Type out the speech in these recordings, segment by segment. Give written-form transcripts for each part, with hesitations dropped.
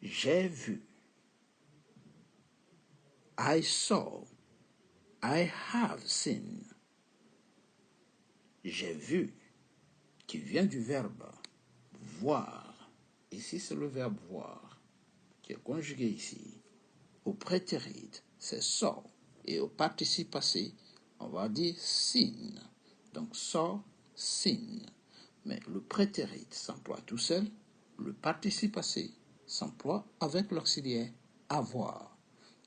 J'ai vu. I saw. I have seen. J'ai vu, qui vient du verbe voir. Ici, c'est le verbe voir, qui est conjugué ici. Au prétérit, c'est saw. Et au participe passé, on va dire seen. Donc, saw, seen. Mais le prétérit s'emploie tout seul. Le participe passé s'emploie avec l'auxiliaire avoir.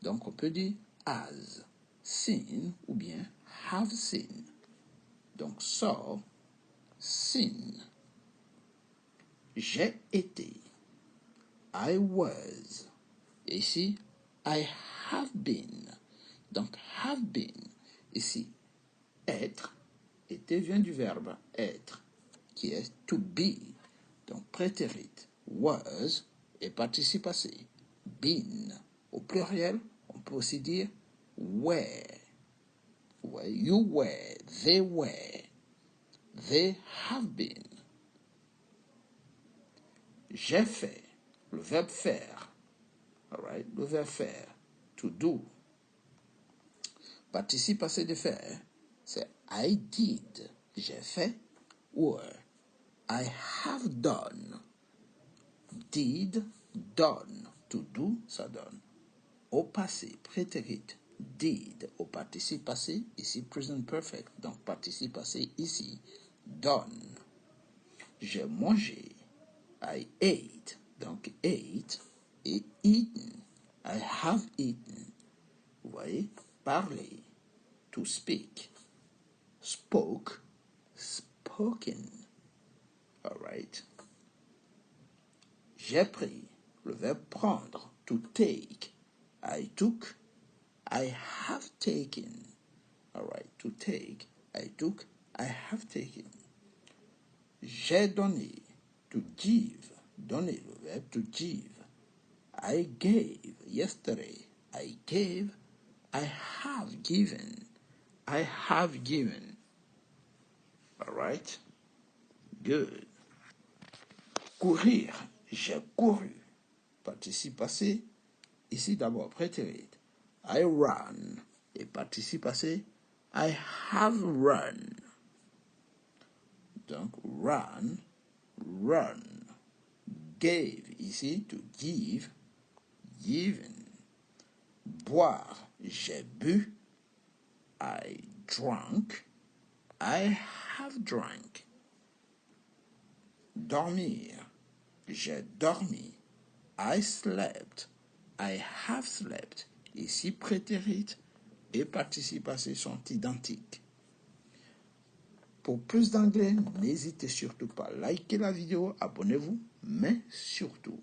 Donc, on peut dire has seen ou bien have seen. Donc, saw, seen. J'ai été. I was. Ici, I have been. Donc, have been. Ici, être. Été vient du verbe être, qui est to be. Donc, prétérit. Was et participe passé. Been. Au pluriel, on peut aussi dire were. You were. They were. They have been. J'ai fait. Le verbe faire. All right? Le verbe faire. To do. Participe passé de faire, c'est I did. J'ai fait. Or I have done. Did, done. To do, ça donne. Au passé, prétérit. Did. Au participe passé, ici present perfect. Donc participe passé ici. Done. J'ai mangé. I ate. Donc ate et eaten. I have eaten. Vous voyez? Parler. To speak. Spoke. Spoken. All right. J'ai pris. Le verbe prendre. To take. I took. I have taken. All right. To take. I took. I have taken. J'ai donné. To give. Donner. Le verbe to give. I gave. Yesterday. I gave. I have given. I have given. All right? Good. Courir. J'ai couru. Participe passé. Ici d'abord prétérit. I ran. Et participe passé. I have run. Donc run. Run. Gave. Ici to give. Given. Boire. J'ai bu. I drank. I have drank. Dormir. J'ai dormi. I slept. I have slept. Ici, prétérit et participe passé sont identiques. Pour plus d'anglais, n'hésitez surtout pas à liker la vidéo, abonnez-vous, mais surtout,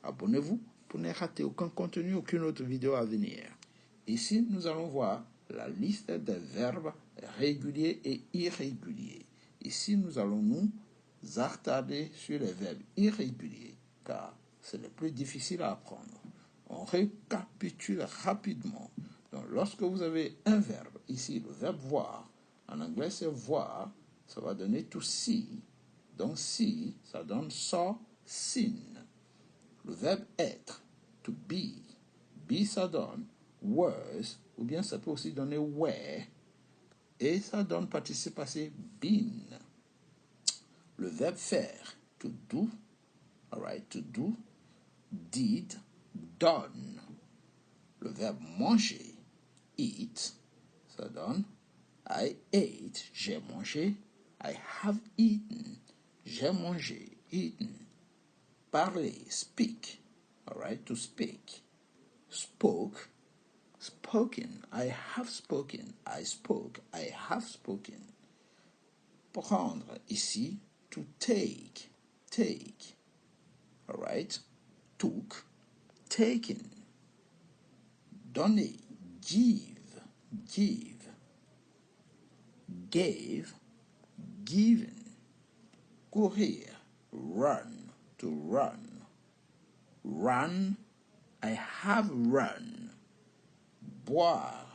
abonnez-vous pour ne rater aucun contenu, aucune autre vidéo à venir. Ici, nous allons voir la liste des verbes réguliers et irréguliers. Ici, nous allons nous attarder sur les verbes irréguliers, car c'est le plus difficile à apprendre. On récapitule rapidement. Donc, lorsque vous avez un verbe, ici, le verbe voir, en anglais, c'est voir, ça va donner to see. Donc, see, ça donne saw, seen. Le verbe être, to be, ça donne was, ou bien ça peut aussi donner were, et ça donne participe passé been. Le verbe faire, to do, all right, to do, did, done. Le verbe manger, eat, ça donne I ate, j'ai mangé. I have eaten, j'ai mangé, eaten. Parler, speak, all right, to speak. Spoke, spoken, I have spoken, I spoke, I have spoken. Prendre, ici, to take, all right. Took, taken. Donner, give. Gave, given. Courir, run, to run. Run, I have run. Boire,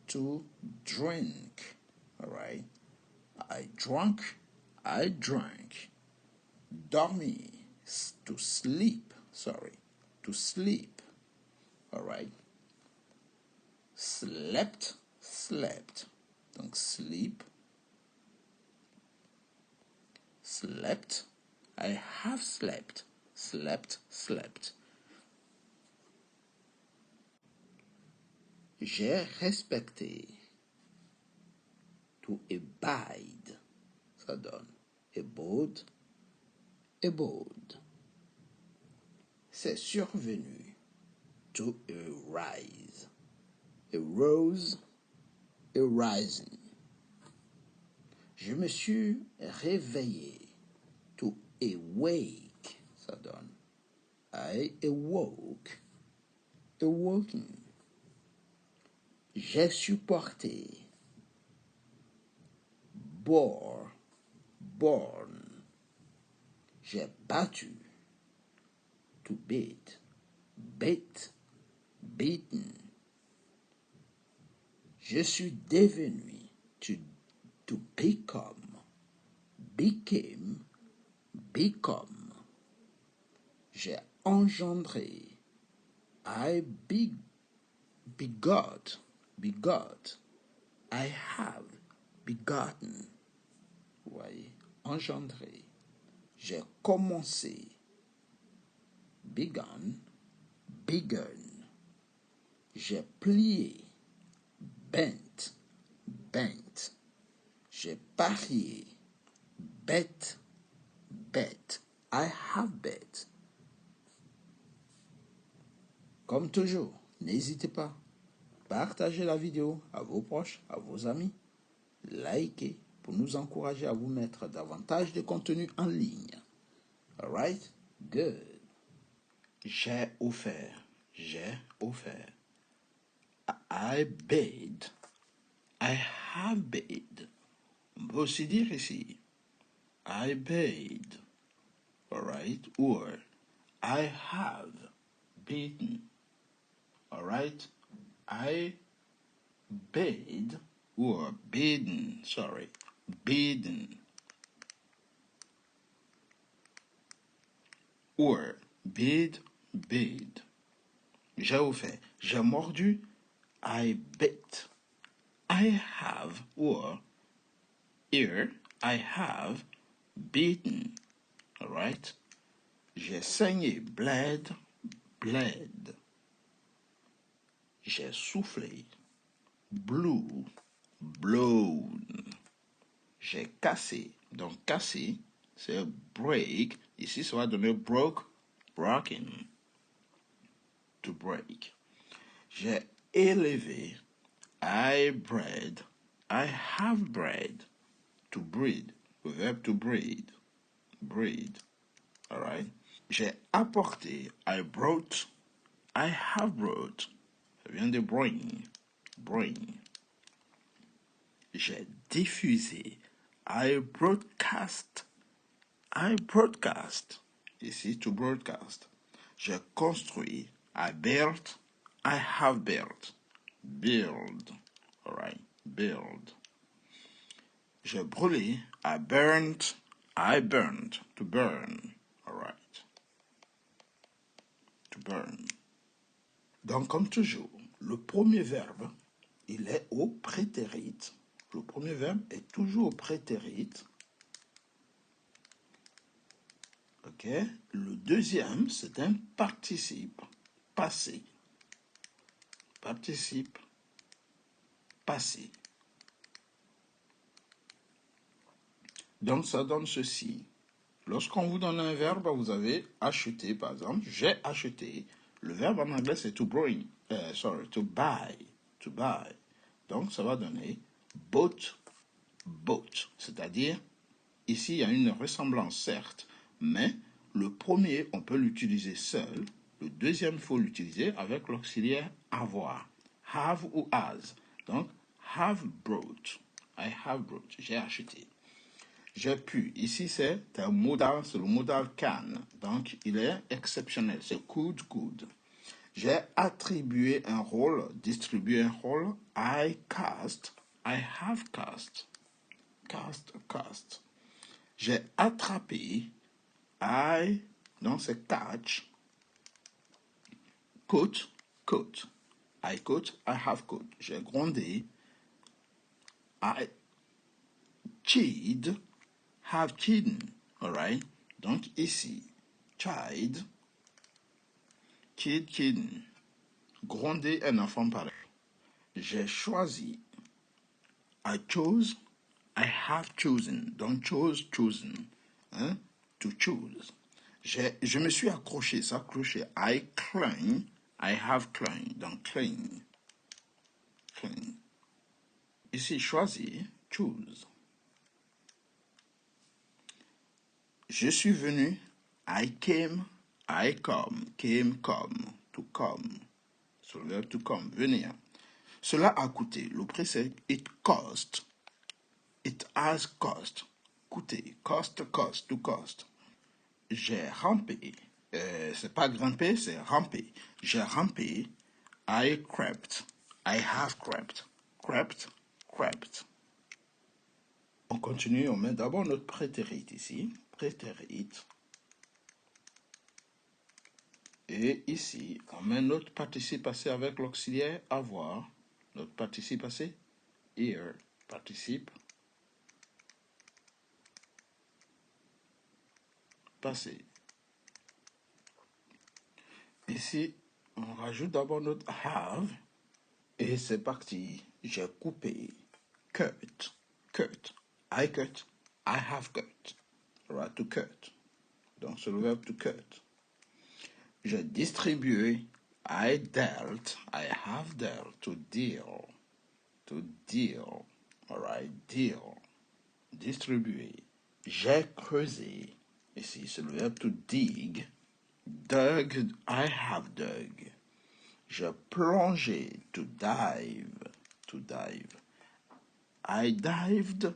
to drink. All right. I drank, I drank. Dormir, to sleep, To sleep. All right. Slept, slept. Donc sleep, slept. I have slept, slept, slept. J'ai respecté. To abide. Ça donne abode, abode. C'est survenu. To arise. Arose, arising. Je me suis réveillé. To awake. Ça donne I awoke, awoken. J'ai supporté. Bore, born. J'ai battu. To beat, beat, beaten. Je suis devenu. To become, became, become. J'ai engendré. I begot, begot. I have begotten. Vous voyez, engendré. J'ai commencé. Begun, begun. J'ai plié. Bent, bent. J'ai parié. Bet, bet. I have bet. Comme toujours, n'hésitez pas. Partagez la vidéo à vos proches, à vos amis. Likez pour nous encourager à vous mettre davantage de contenu en ligne. Alright? Good. J'ai offert. J'ai offert. I paid. I have paid. On peut aussi dire ici, I paid. Alright? Or, I have beaten. Alright? I paid or bidden. Sorry. Bidden. Or, bid, bid. J'ai offert. J'ai mordu. I bit. I have, or here, I have bitten. Alright? J'ai saigné. Bled, bled. J'ai soufflé. Blew, blown. J'ai cassé. Donc, casser, c'est break. Ici, ça va donner broke, broken. To break. J'ai élevé. I bred. I have bred. To breed. Le verbe to breed. Breed. Alright? J'ai apporté. I brought. I have brought. Ça vient de bring. Bring. J'ai diffusé. I broadcast. I broadcast. Ici, to broadcast. J'ai construit. I built. I have built. Build. Alright. Build. J'ai brûlé. I burnt. I burnt. To burn. Alright. To burn. Donc, comme toujours, le premier verbe, il est au prétérit. Le premier verbe est toujours au prétérit. Ok? Le deuxième, c'est un participe passé. Participe passé. Donc, ça donne ceci. Lorsqu'on vous donne un verbe, vous avez acheté, par exemple. J'ai acheté. Le verbe en anglais, c'est to bring. To buy. To buy. Donc, ça va donner bought, bought. C'est-à-dire, ici, il y a une ressemblance, certes, mais le premier, on peut l'utiliser seul. Le deuxième, il faut l'utiliser avec l'auxiliaire avoir. Have ou has. Donc, have brought. I have brought. J'ai acheté. J'ai pu. Ici, c'est un modal, c'est le modal can. Donc, il est exceptionnel. C'est could. J'ai attribué un rôle, distribué un rôle. I cast. I have cast. Cast. J'ai attrapé. Donc c'est catch. Coat, coat. I coat, I have coat. J'ai grondé. I chid, have chidden. Alright? Donc ici, chide, chid, chidden. Gronder un enfant pareil. J'ai choisi. I chose, I have chosen. Donc chose, chosen. Hein? To choose. Je me suis accroché, s'accrocher. I cling, I have cling. Donc cling. Cling. Ici, choisir, choose. Je suis venu, I came, I come, come, to come. Sur le verbe to come, venir. Cela a coûté. Le précède, it cost. It has cost. Coûté. Cost, cost, to cost. J'ai rampé. C'est pas grimper, c'est ramper. J'ai rampé. I crept. I have crept. Crept, crept. On continue, on met d'abord notre prétérit ici. Prétérit. Et ici, on met notre participe passé avec l'auxiliaire avoir. Notre participe passé, here. Participe passé. Ici, on rajoute d'abord notre have. Et c'est parti. J'ai coupé. Cut. Cut. I cut. I have cut. Right, to cut. Donc, c'est le verbe to cut. J'ai distribué. I dealt. I have dealt. To deal. To deal. Alright, deal. Distribuer. J'ai creusé. Ici, c'est le verbe to dig. Dug. I have dug. J'ai plongé. To dive. To dive. I dived.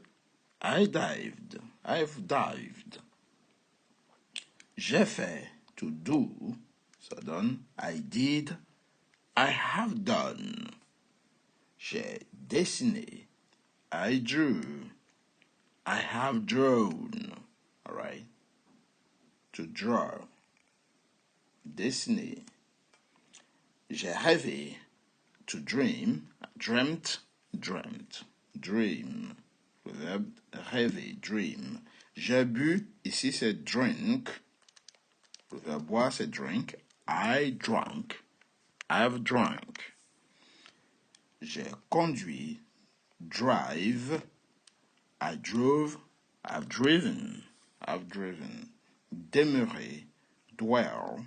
I dived. I've dived. J'ai fait. To do. Ça donne. I did. I have done. J'ai dessiné. I drew. I have drawn. All right. To draw. Dessiner. J'ai rêvé. To dream. Dreamt. Dreamt. Dream. Le verbe rêver. Dream. J'ai bu. Ici c'est drink. Le verbe boire c'est drink. I drank. I've drunk. J'ai conduit. Drive. I drove. I've driven. I've driven. Demeurer. Dwell.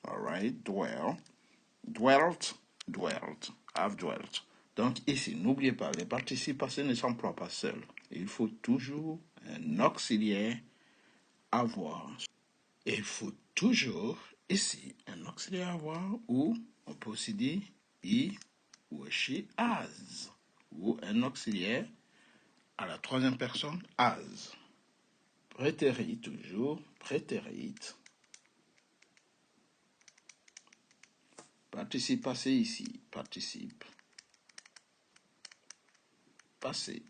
All right. Dwell. Dwelt. Dwelt. I've dwelt. Donc ici, n'oubliez pas, les participes passés ne s'emploient pas seuls. Il faut toujours un auxiliaire avoir. Et il faut toujours ici un auxiliaire avoir ou on peut aussi dire he ou she has. Ou un auxiliaire à la troisième personne has. Prétérit toujours, prétérit. Participe passé ici, participe. Passé.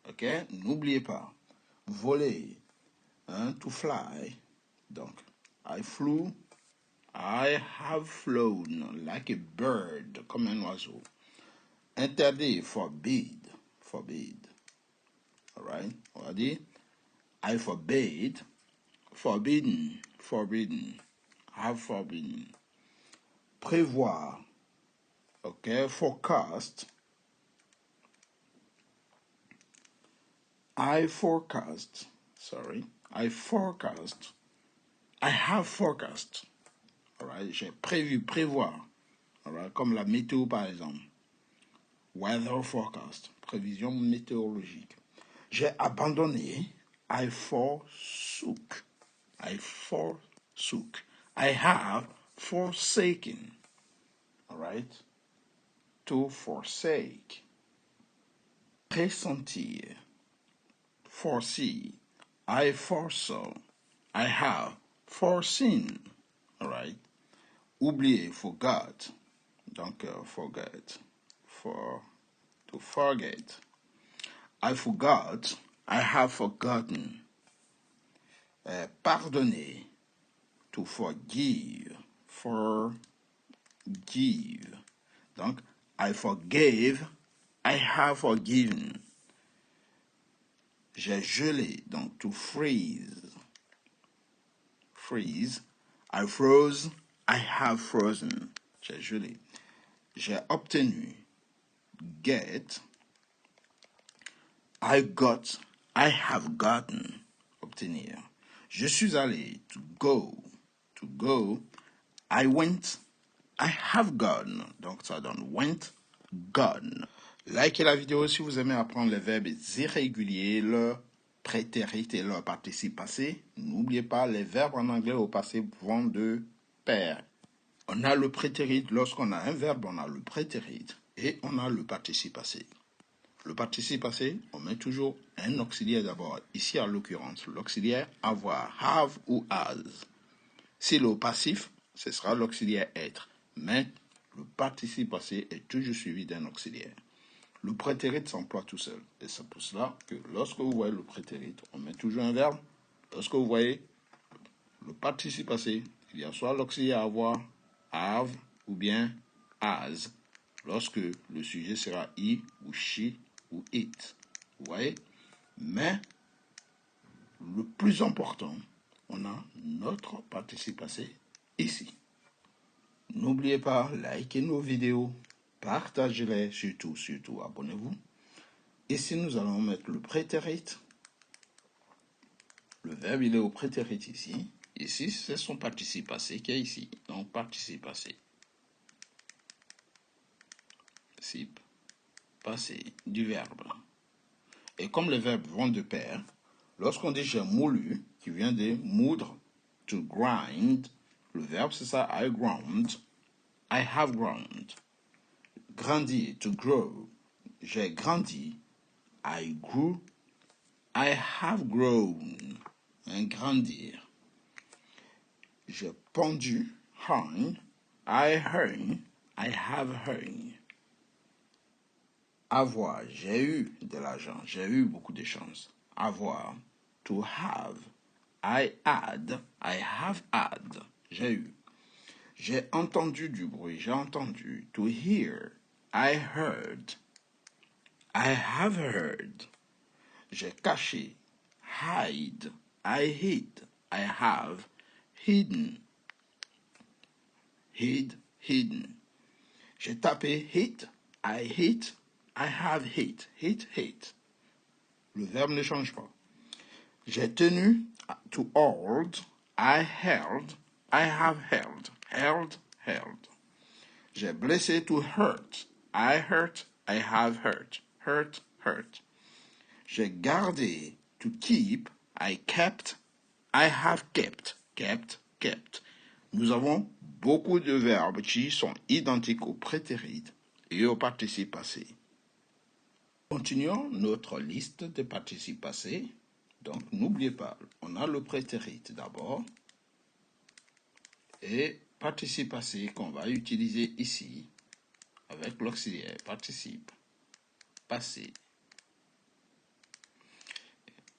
Ok? N'oubliez pas. Voler. Hein? To fly. Donc, I flew. I have flown like a bird, comme un oiseau. Interdit, forbid. Forbid. Alright? On va dire, I forbade. Forbidden. Forbidden. Have forbidden. Prévoir. Ok? Forecast. I forecast. Sorry. I forecast. I have forecast. Alright? J'ai prévu, prévoir. Alright? Comme la météo, par exemple. Weather forecast. Prévision météorologique. J'ai abandonné. I forsook. I forsook. I have forsaken. Alright? To forsake. Pressentir. Foresee. I foresaw. I have foreseen. Alright? Oublier, forgot. Donc, forget. To forget. I forgot. I have forgotten. Pardonner. to forgive. Forgive. Donc, I forgave, I have forgiven. J'ai gelé, donc to freeze. Freeze. I froze, I have frozen. J'ai gelé. J'ai obtenu, get. I got, I have gotten. Obtenir. Je suis allé, to go. To go. I went, I have gone. Donc ça donne went, gone. Likez la vidéo si vous aimez apprendre les verbes irréguliers, leur prétérit et leur participe passé. N'oubliez pas, les verbes en anglais au passé vont de pair. On a le prétérit, lorsqu'on a un verbe, on a le prétérit et on a le participe passé. Le participe passé, on met toujours un auxiliaire d'abord. Ici, en l'occurrence, l'auxiliaire avoir, have ou has. Si le passif, ce sera l'auxiliaire être. Mais le participe passé est toujours suivi d'un auxiliaire. Le prétérit s'emploie tout seul. Et c'est pour cela que lorsque vous voyez le prétérit, on met toujours un verbe. Lorsque vous voyez le participe passé, il y a soit l'auxiliaire avoir, have ou bien has. Lorsque le sujet sera he ou she ou it. Vous voyez? Mais le plus important, on a notre participe passé ici. N'oubliez pas, likez nos vidéos, partagez-les, surtout, abonnez-vous. Ici, nous allons mettre le prétérit. Le verbe, il est au prétérit ici. Ici, c'est son participe passé qui est ici. Donc, participe passé. Participe passé du verbe. Et comme les verbes vont de pair, lorsqu'on dit j'ai moulu, qui vient de moudre, to grind, le verbe c'est ça, I ground, I have ground. Grandir, to grow, j'ai grandi, I grew, I have grown. Grandir. J'ai pendu, hung, I hung, I have hung. Avoir, j'ai eu de l'argent, j'ai eu beaucoup de chance. Avoir, to have, I had, I have had, j'ai eu. J'ai entendu du bruit, j'ai entendu. To hear, I heard, I have heard. J'ai caché, hide, I hid, I have hidden, hidden. J'ai tapé hit, I hit, I have hit, hit. Le verbe ne change pas. J'ai tenu, to hold, I held, I have held, held. J'ai blessé, to hurt, I hurt, I have hurt, hurt. J'ai gardé, to keep, I kept, I have kept. Nous avons beaucoup de verbes qui sont identiques au prétérit et au participe passé. Continuons notre liste de participes passés. Donc, n'oubliez pas, on a le prétérit d'abord et participe passé qu'on va utiliser ici avec l'auxiliaire participe passé.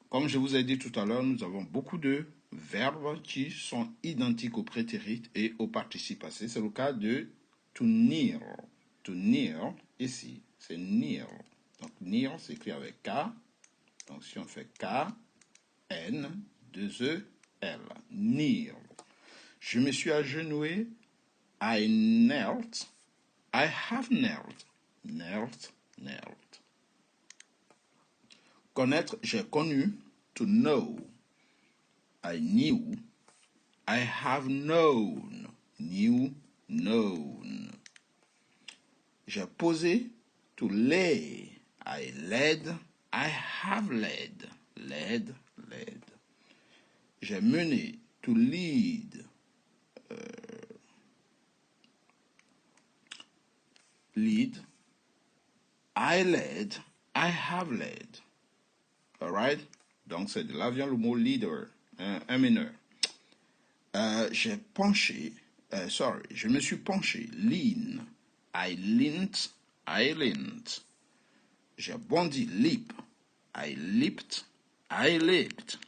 Comme je vous ai dit tout à l'heure, nous avons beaucoup de verbes qui sont identiques au prétérit et au participe passé. C'est le cas de to near. To near, ici, c'est near. Donc, near s'écrit avec K. Donc, si on fait K, N, 2 E, L. Near. Je me suis agenouillé. I knelt. I have knelt. Knelt. Connaître, j'ai connu. To know. I knew. I have known. Knew, known. J'ai posé. To lay. I led. I have led. Led. J'ai mené. To lead. Lead. I led. I have led. Alright? Donc, c'est de là vient le mot leader, un meneur. Je me suis penché. Lean. I leaned. J'ai bondi. Leap. I leaped.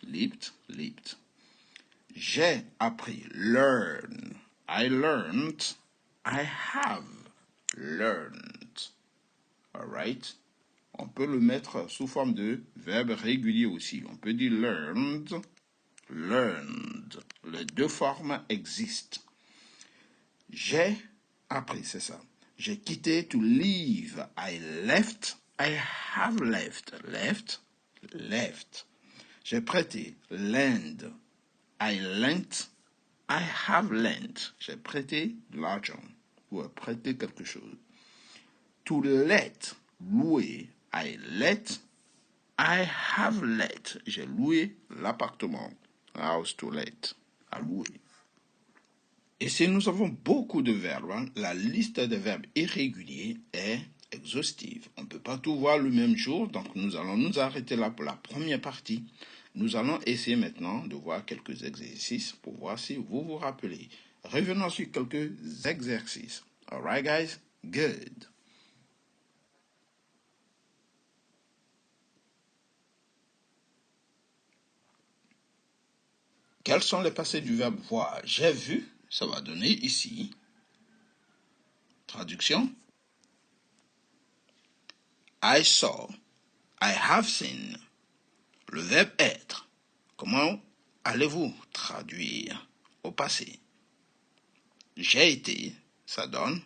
Leaped. J'ai appris. Learn. I learned. I have learned. Alright? On peut le mettre sous forme de verbe régulier aussi. On peut dire learned, learned. Les deux formes existent. J'ai appris, c'est ça. J'ai quitté, to leave. I left. I have left. Left, left. J'ai prêté, lend. I lent. I have lent. J'ai prêté de l'argent ou prêté quelque chose. To let, louer. I let. I have let. J'ai loué l'appartement. House to let. À louer. Et si nous avons beaucoup de verbes, la liste des verbes irréguliers est exhaustive. On ne peut pas tout voir le même jour, donc nous allons nous arrêter là pour la première partie. Nous allons essayer maintenant de voir quelques exercices pour voir si vous vous rappelez. Revenons sur quelques exercices. Alright, guys? Good. Quels sont les passés du verbe voir? J'ai vu, ça va donner ici. Traduction. I saw. I have seen. Le verbe être. Comment allez-vous traduire au passé? J'ai été, ça donne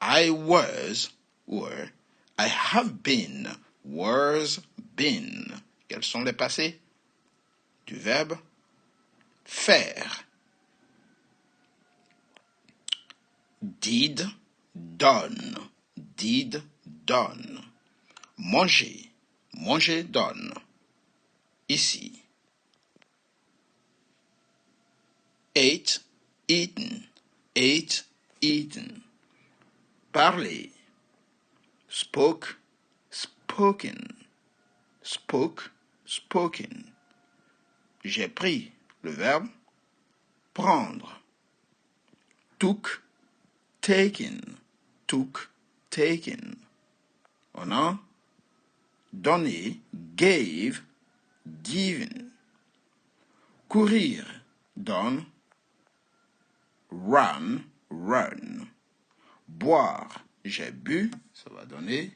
I was, were. I have been, was, been. Quels sont les passés du verbe faire? Did, done. Did, done. Manger, manger, donne. Ici. Ate, eaten. Ate, eaten. Parler. Spoke, spoken. Spoke, spoken. J'ai pris le verbe prendre. Took, taken. Took, taken. On a donné, gave, given. Courir, done. Run, run. Boire, j'ai bu, ça va donner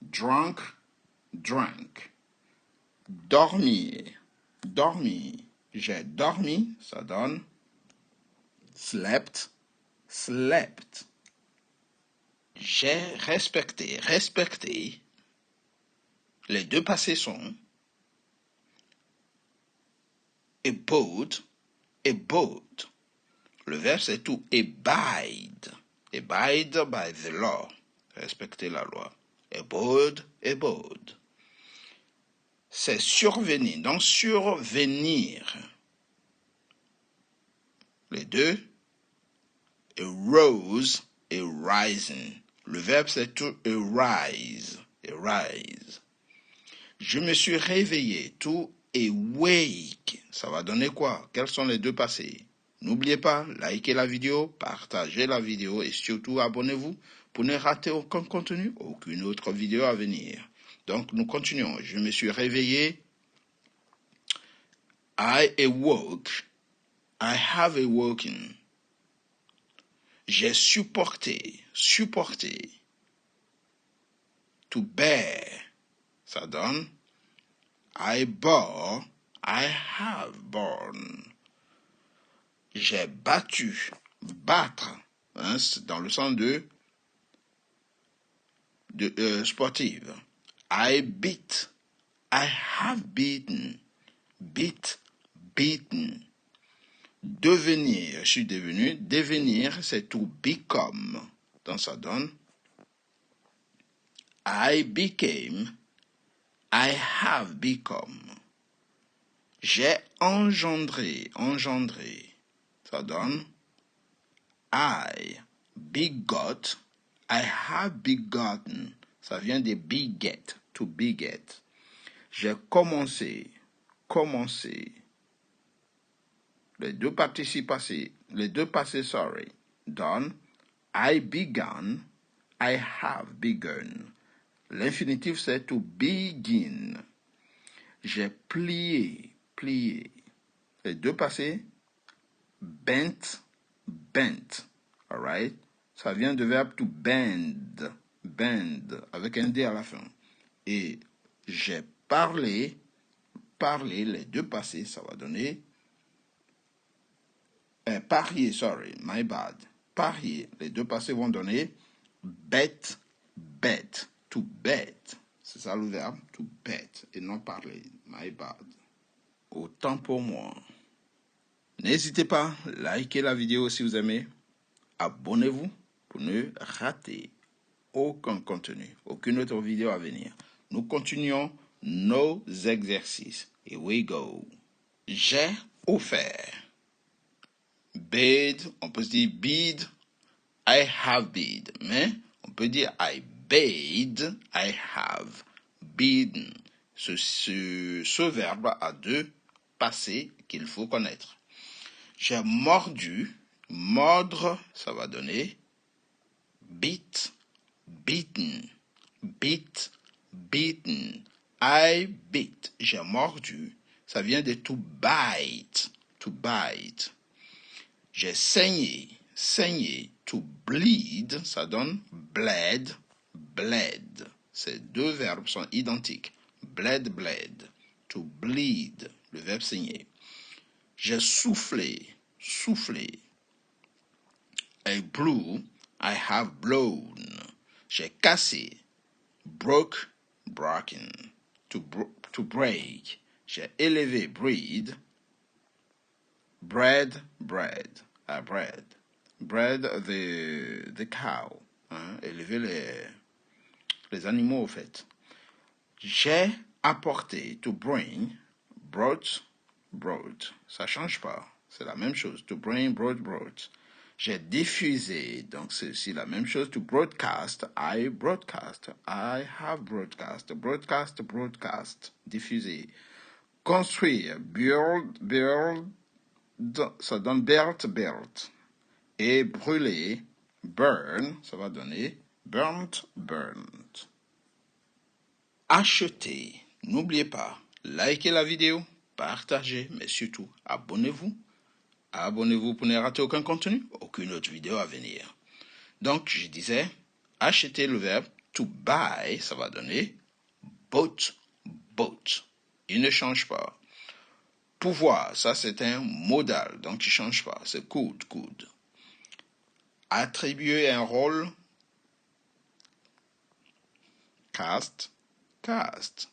drunk, drank. Dormir, dormir. J'ai dormi, ça donne slept, slept. J'ai respecté, respecté. Les deux passés sont abode, abode. Le verbe c'est to abide. Abide by the law. Respecter la loi. Abode, abode. C'est survenir. Donc survenir. Les deux. Arose et rising. Le verbe c'est to arise. Arise. Je me suis réveillé. To awake. Ça va donner quoi? Quels sont les deux passés? N'oubliez pas, likez la vidéo, partagez la vidéo et surtout abonnez-vous pour ne rater aucun contenu, aucune autre vidéo à venir. Donc nous continuons. Je me suis réveillé. I awoke. I have awoken. J'ai supporté. Supporté. To bear. Ça donne I bore. I have borne. J'ai battu. Battre. Hein, dans le sens de sportive. I beat. I have beaten. Beat. Beaten. Devenir. Je suis devenu. Devenir, c'est to become. Donc ça donne I became. I have become. J'ai engendré. Engendré. Ça donne I begot. I have begotten. Ça vient de beget. To beget. J'ai commencé. Commencé. Les deux participes passés. Les deux passés, sorry. Done. I began. I have begun. L'infinitif, c'est to begin. J'ai plié. Plié. les deux passés, bent, bent. Alright? Ça vient du verbe to bend, bend, avec un D à la fin. Et j'ai parlé, parler, les deux passés, ça va donner parier, sorry, my bad. Parier, les deux passés vont donner bet, bet, to bet. C'est ça le verbe, to bet, et non parler, my bad. Autant pour moi. N'hésitez pas, likez la vidéo si vous aimez. Abonnez-vous pour ne rater aucun contenu, aucune autre vidéo à venir. Nous continuons nos exercices. Here we go. J'ai offert. Bid, on peut dire bid, I have bid. Mais on peut dire I bid, I have bidden. Ce verbe a deux passés qu'il faut connaître. J'ai mordu. Mordre, ça va donner bit, beaten, bit, beaten. I bit, j'ai mordu. Ça vient de to bite, to bite. J'ai saigné, saigné. To bleed, ça donne bled, bled. Ces deux verbes sont identiques. Bled, bled. To bleed, le verbe saigner. J'ai soufflé, soufflé. I blew, I have blown. J'ai cassé, broke, broken. To break. J'ai élevé, breed. Bread, bread. Bread. Bread, the cow. Hein? Élever les animaux, au fait. J'ai apporté, to bring. Brought, brought. Ça change pas. C'est la même chose. To bring, brought, brought. J'ai diffusé, donc c'est aussi la même chose. To broadcast, I broadcast. I have broadcast. Broadcast, broadcast. Diffuser. Construire, build, build. Ça donne built, built. Et brûler, burn, ça va donner burnt, burnt. Acheter, n'oubliez pas, likez la vidéo, partagez, mais surtout, abonnez-vous. Abonnez-vous pour ne rater aucun contenu, aucune autre vidéo à venir. Donc, je disais, acheter le verbe to buy, ça va donner bought, bought. Il ne change pas. Pouvoir, ça c'est un modal, donc il ne change pas, c'est could, could. Attribuer un rôle, cast, cast.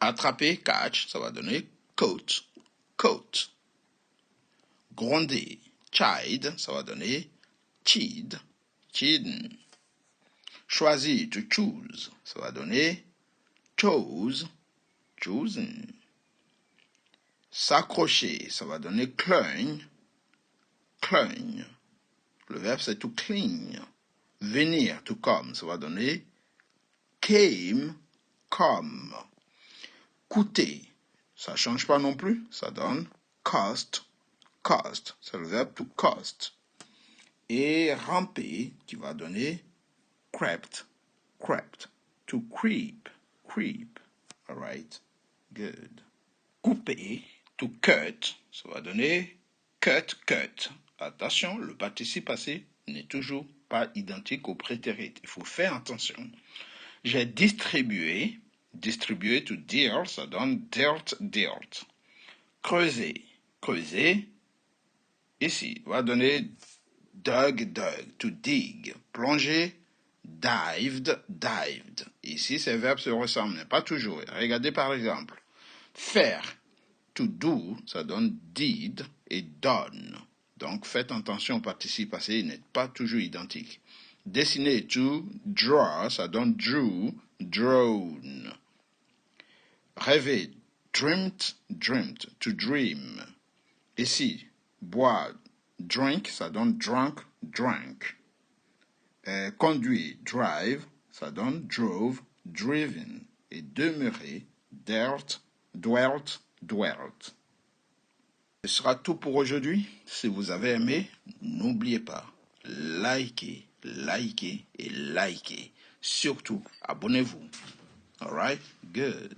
Attraper, catch, ça va donner coat, coat. Gronder, chide, ça va donner chid, chidden. Choisir, to choose, ça va donner chose, chosen. S'accrocher, ça va donner clung, clung. Le verbe c'est to cling. Venir, to come, ça va donner came, come. Coûter, ça ne change pas non plus, ça donne cost, cost. C'est le verbe to cost. Et ramper, qui va donner crept, crept. To creep, creep. All right, good. Couper, to cut, ça va donner cut, cut. Attention, le participe passé n'est toujours pas identique au prétérit. Il faut faire attention. J'ai distribué, distribué to deal, ça donne dealt, dealt. Creuser, creuser, ici, va donner dug, dug, to dig. Plonger, dived, dived. Ici, ces verbes se ressemblent, mais pas toujours. Regardez par exemple. Faire, to do, ça donne did et done. Donc, faites attention au participe passé, il n'est pas toujours identique. Dessiner, to draw, ça donne drew, drawn. Rêver, dreamt, dreamt, to dream. Ici, boire, drink, ça donne drunk, drank. Conduire, drive, ça donne drove, driven. Et demeurer, dealt, dwelt, dwelt. Ce sera tout pour aujourd'hui. Si vous avez aimé, n'oubliez pas, likez, likez et likez. Surtout, abonnez-vous. All right? Good.